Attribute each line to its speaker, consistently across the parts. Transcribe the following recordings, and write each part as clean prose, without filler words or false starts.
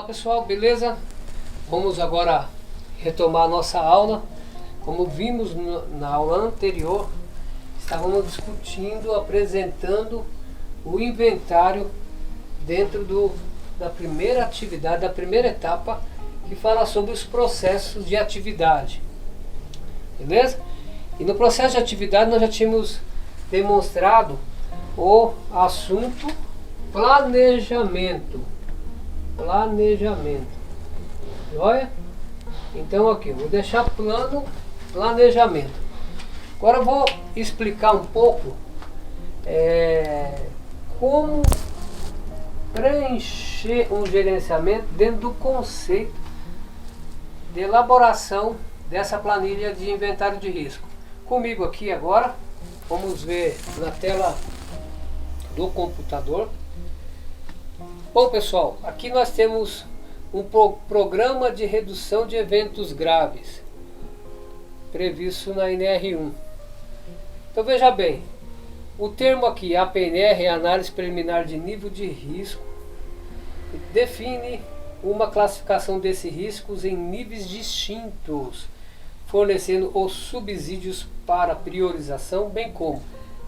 Speaker 1: pessoal, beleza? Vamos agora retomar a nossa aula. Como vimos na aula anterior, estávamos discutindo, apresentando o inventário dentro da primeira atividade, da primeira etapa, que fala sobre os processos de atividade. Beleza? E no processo de atividade nós já tínhamos demonstrado o assunto planejamento. Olha? Então aqui, vou deixar planejamento. Agora eu vou explicar um pouco como preencher um gerenciamento dentro do conceito de elaboração dessa planilha de inventário de risco. Comigo aqui agora, vamos ver na tela do computador. Bom pessoal, aqui nós temos um programa de redução de eventos graves previsto na NR1. Então veja bem, o termo aqui APNR é Análise Preliminar de Nível de Risco, define uma classificação desses riscos em níveis distintos, fornecendo os subsídios para priorização, bem como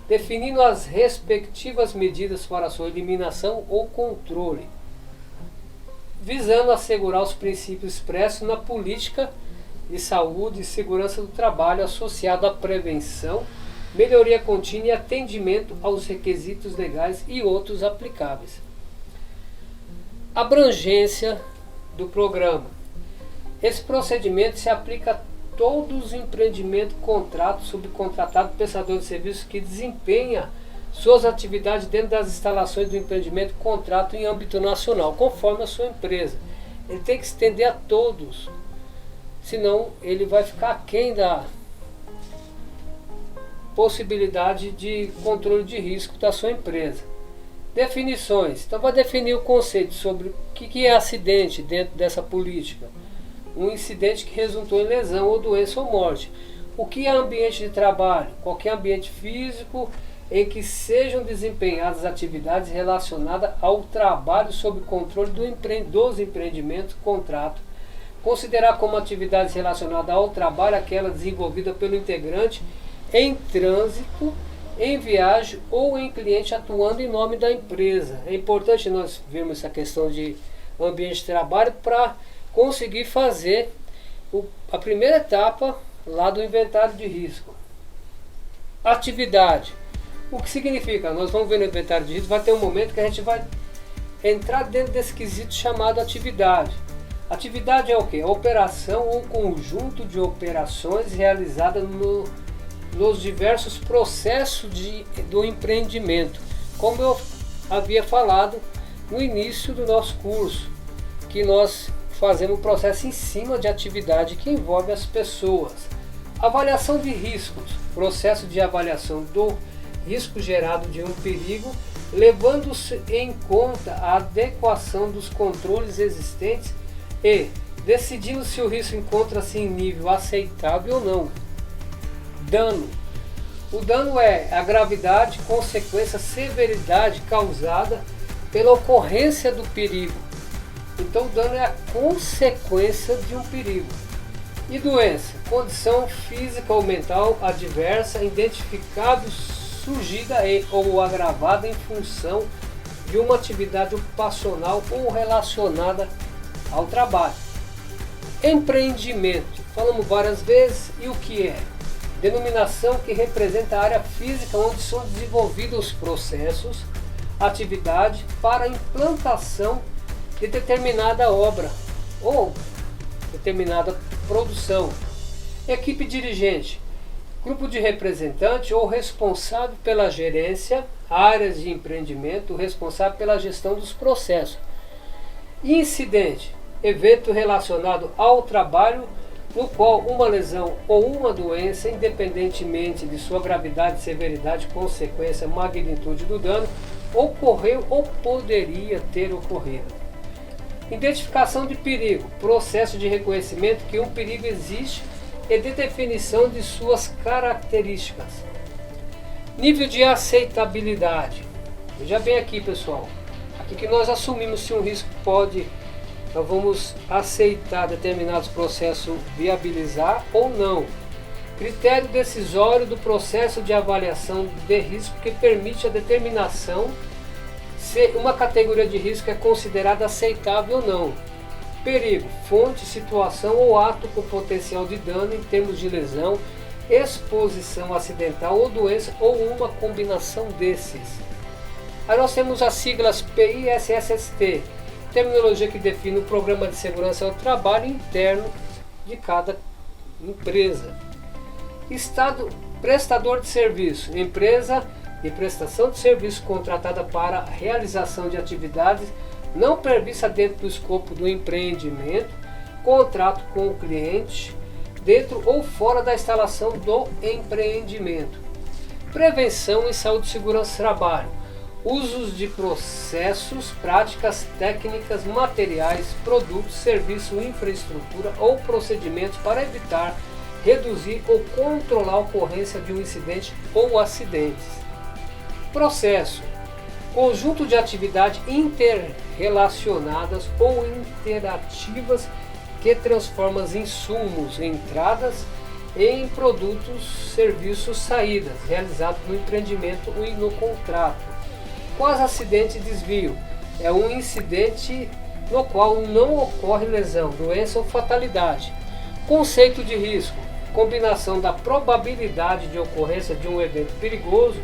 Speaker 1: definindo as respectivas medidas para sua eliminação ou controle, visando assegurar os princípios expressos na política de saúde e segurança do trabalho associado à prevenção, melhoria contínua e atendimento aos requisitos legais e outros aplicáveis. Abrangência do programa. Esse procedimento se aplica a todos os empreendimentos, contratos, subcontratados, prestadores de serviços que desempenha suas atividades dentro das instalações do empreendimento, contrato em âmbito nacional, conforme a sua empresa. Ele tem que estender a todos, senão ele vai ficar aquém da possibilidade de controle de risco da sua empresa. Definições. Então vai definir o conceito sobre o que é acidente dentro dessa política. Um incidente que resultou em lesão ou doença ou morte. O que é ambiente de trabalho? Qualquer ambiente físico em que sejam desempenhadas atividades relacionadas ao trabalho sob controle dos empreendimentos, contrato. Considerar como atividades relacionadas ao trabalho aquela desenvolvida pelo integrante em trânsito, em viagem ou em cliente atuando em nome da empresa. É importante nós vermos essa questão de ambiente de trabalho para conseguir fazer a primeira etapa lá do inventário de risco. Atividade. O que significa? Nós vamos ver no inventário de risco, vai ter um momento que a gente vai entrar dentro desse quesito chamado atividade. Atividade é o que? A operação ou conjunto de operações realizadas nos diversos processos do empreendimento. Como eu havia falado no início do nosso curso, que nós fazemos um processo em cima de atividade que envolve as pessoas. Avaliação de riscos, processo de avaliação do risco gerado de um perigo, levando-se em conta a adequação dos controles existentes e decidindo se o risco encontra-se em nível aceitável ou não. Dano. O dano é a gravidade, consequência, severidade causada pela ocorrência do perigo. Então o dano é a consequência de um perigo. E doença, condição física ou mental adversa, identificável, surgida ou agravada em função de uma atividade ocupacional ou relacionada ao trabalho. Empreendimento, falamos várias vezes, e o que é? Denominação que representa a área física onde são desenvolvidos os processos, atividade para a implantação de determinada obra ou determinada produção. Equipe dirigente, grupo de representante ou responsável pela gerência, áreas de empreendimento, responsável pela gestão dos processos. Incidente, evento relacionado ao trabalho no qual uma lesão ou uma doença, independentemente de sua gravidade, severidade, consequência, magnitude do dano, ocorreu ou poderia ter ocorrido. Identificação de perigo, processo de reconhecimento que um perigo existe e de definição de suas características. Nível de aceitabilidade. Veja bem aqui, pessoal. Aqui que nós assumimos se um risco pode Nós vamos aceitar determinados processos, viabilizar ou não. Critério decisório do processo de avaliação de risco que permite a determinação se uma categoria de risco é considerada aceitável ou não. Perigo, fonte, situação ou ato com potencial de dano em termos de lesão, exposição acidental ou doença ou uma combinação desses. Aí nós temos as siglas PISSST, terminologia que define o programa de segurança do trabalho interno de cada empresa. Estado prestador de serviço, empresa de prestação de serviço contratada para a realização de atividades não prevista dentro do escopo do empreendimento, contrato com o cliente, dentro ou fora da instalação do empreendimento. Prevenção em saúde e segurança do trabalho, usos de processos, práticas, técnicas, materiais, produtos, serviços, infraestrutura ou procedimentos para evitar, reduzir ou controlar a ocorrência de um incidente ou acidentes. Processo, conjunto de atividades interrelacionadas ou interativas que transformam insumos, entradas em produtos, serviços, saídas, realizados no empreendimento e no contrato. Quase acidente e desvio, é um incidente no qual não ocorre lesão, doença ou fatalidade. Conceito de risco, combinação da probabilidade de ocorrência de um evento perigoso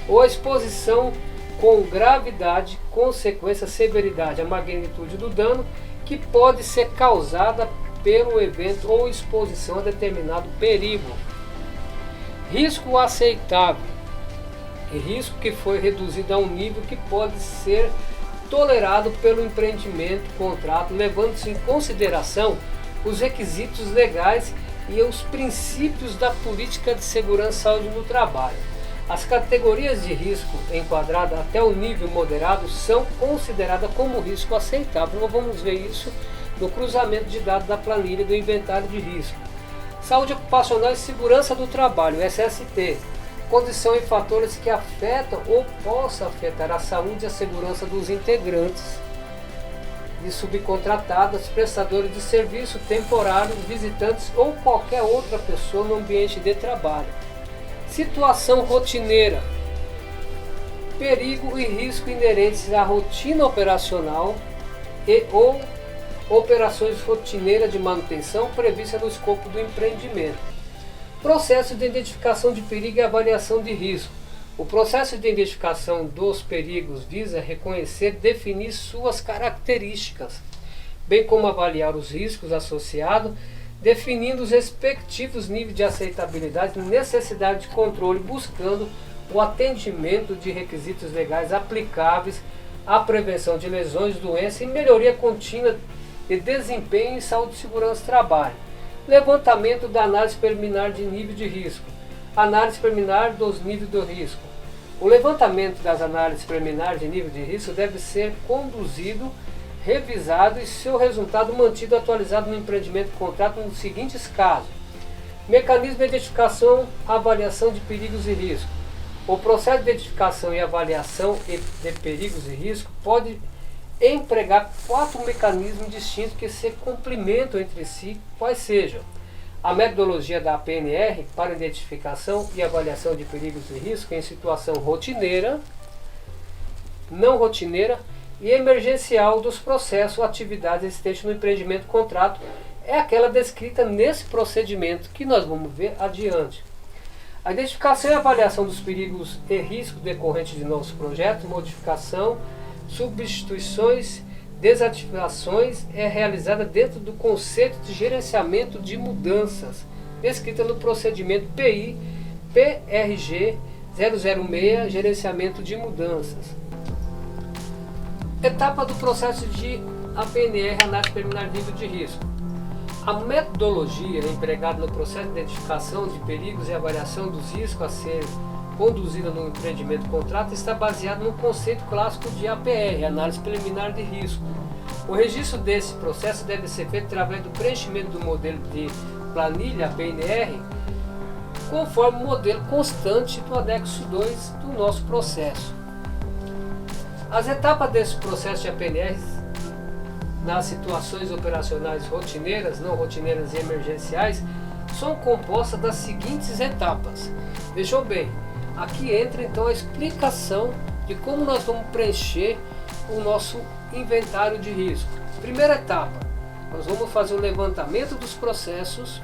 Speaker 1: ou a exposição com gravidade, consequência, severidade, a magnitude do dano que pode ser causada pelo evento ou exposição a determinado perigo. Risco aceitável, risco que foi reduzido a um nível que pode ser tolerado pelo empreendimento, contrato, levando-se em consideração os requisitos legais e os princípios da política de segurança e saúde no trabalho. As categorias de risco enquadradas até o nível moderado são consideradas como risco aceitável. Nós vamos ver isso no cruzamento de dados da planilha do inventário de risco. Saúde ocupacional e segurança do trabalho, SST. Condição e fatores que afetam ou possam afetar a saúde e a segurança dos integrantes, de subcontratadas, prestadores de serviço, temporários, visitantes ou qualquer outra pessoa no ambiente de trabalho. Situação rotineira, perigo e risco inerentes à rotina operacional e ou operações rotineiras de manutenção previstas no escopo do empreendimento. Processo de identificação de perigo e avaliação de risco. O processo de identificação dos perigos visa reconhecer e definir suas características, bem como avaliar os riscos associados, definindo os respectivos níveis de aceitabilidade e necessidade de controle, buscando o atendimento de requisitos legais aplicáveis à prevenção de lesões, doenças e melhoria contínua de desempenho em saúde e segurança do trabalho. Levantamento da análise preliminar de nível de risco. Análise preliminar dos níveis do risco. O levantamento das análises preliminares de nível de risco deve ser conduzido, revisado e seu resultado mantido atualizado no empreendimento de contrato nos seguintes casos. Mecanismo de identificação, avaliação de perigos e riscos. O processo de identificação e avaliação de perigos e riscos pode empregar 4 mecanismos distintos que se complementam entre si, quais sejam a metodologia da APNR para identificação e avaliação de perigos e riscos em situação rotineira, não rotineira e emergencial dos processos ou atividades existentes no empreendimento contrato, é aquela descrita nesse procedimento que nós vamos ver adiante. A identificação e avaliação dos perigos e riscos decorrentes de novos projetos, modificação, substituições, desativações é realizada dentro do conceito de gerenciamento de mudanças, descrita no procedimento PI PRG 006, gerenciamento de mudanças. Etapa do processo de APNR, análise preliminar de nível de risco. A metodologia empregada no processo de identificação de perigos e avaliação dos riscos a ser conduzida no empreendimento de contrato está baseada no conceito clássico de APR, análise preliminar de risco. O registro desse processo deve ser feito através do preenchimento do modelo de planilha APNR, conforme o modelo constante do anexo 2 do nosso processo. As etapas desse processo de APNR nas situações operacionais rotineiras, não rotineiras e emergenciais, são compostas das seguintes etapas. Vejam bem, aqui entra então a explicação de como nós vamos preencher o nosso inventário de risco. Primeira etapa, nós vamos fazer o levantamento dos processos.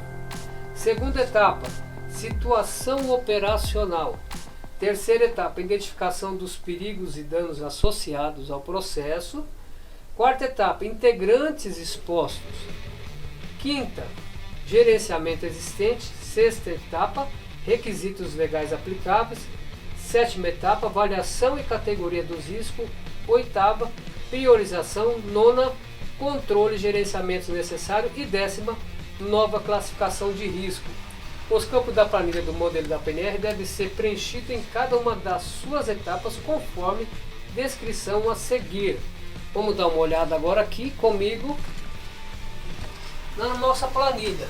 Speaker 1: Segunda etapa, situação operacional. Terceira etapa, identificação dos perigos e danos associados ao processo. Quarta etapa, integrantes expostos. Quinta, gerenciamento existente. Sexta etapa, requisitos legais aplicáveis. Sétima etapa, avaliação e categoria dos riscos. Oitava, priorização. Nona, controle e gerenciamento necessário. E décima, nova classificação de risco. Os campos da planilha do modelo da PNR devem ser preenchidos em cada uma das suas etapas conforme descrição a seguir. Vamos dar uma olhada agora aqui comigo na nossa planilha.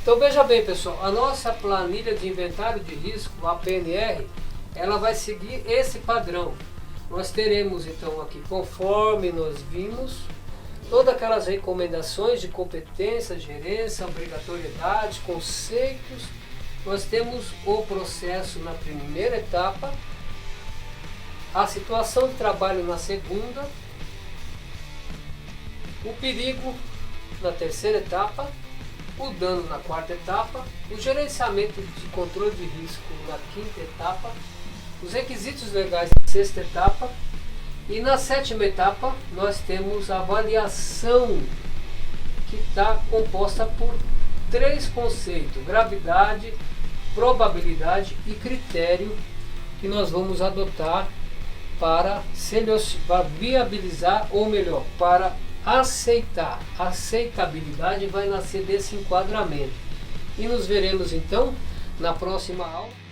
Speaker 1: Então veja bem, pessoal, a nossa planilha de inventário de risco, a PNR, ela vai seguir esse padrão. Nós teremos então aqui, conforme nós vimos, todas aquelas recomendações de competência, gerência, obrigatoriedade, conceitos. Nós temos o processo na primeira etapa, a situação de trabalho na segunda, o perigo na terceira etapa, o dano na quarta etapa, o gerenciamento de controle de risco na quinta etapa, os requisitos legais na sexta etapa. E na sétima etapa nós temos a avaliação, que está composta por 3 conceitos: gravidade, probabilidade e critério, que nós vamos adotar para viabilizar, ou melhor, para aceitar. A aceitabilidade vai nascer desse enquadramento. E nos veremos então na próxima aula.